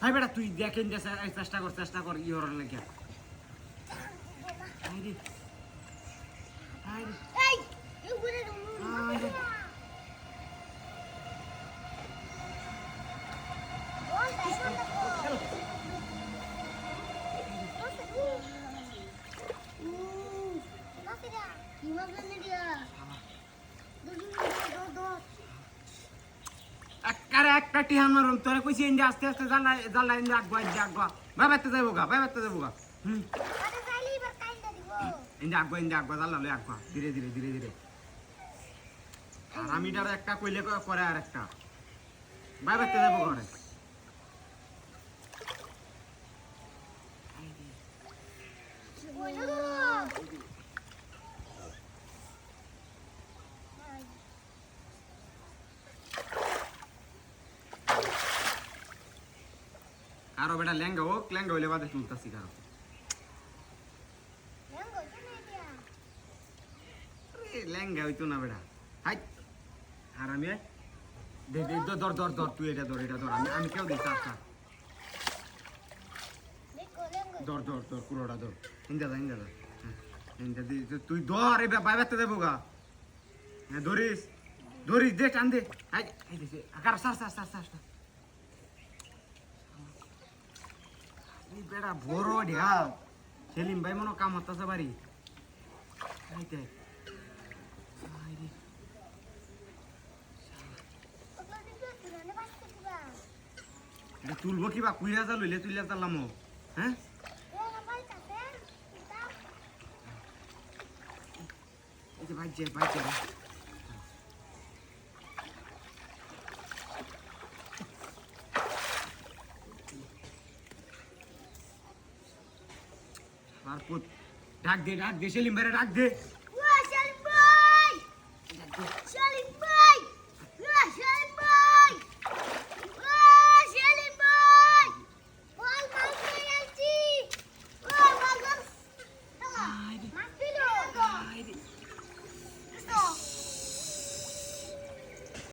high বেটা তুই দেখেন যে চেষ্টা কর ই হওয়ার লাগে একটা টিহান মারুন তোরা কইছি ইন্ডি আস্তে আস্তে জ্বালা ইন্ডি আগবা বাইবাতে যাবো গা ইন্ডি আগবা জ্বালা লই আগবা ধীরে ধীরে আর আমি ডার একটা কইলে করে আর একটা বাইবাতে যাবো ঘরে কারো বেটা লেঙ্গা হইলে বাদে তুলতাছি কারো লেঙ্গা হইতো না বেটা হাই আর আমি ধর তুই এটা ধর আমি কেউ দিই চার ধর পুরোটা ধর ইন্দা তুই ধর এবার বাইবাতে দেবো গা হ্যাঁ ধরিস দে টান দে আকার সার বেটা বড় ঢেল সেলিম ভাই মনে কাম হতাছে বাড়ি তুলবো কিবা কুইরা যা লইলে তুইলে চালাম হ্যাঁ এই যে বাইক মারপুত ডাক দে সেলিম ভাই ডাক দে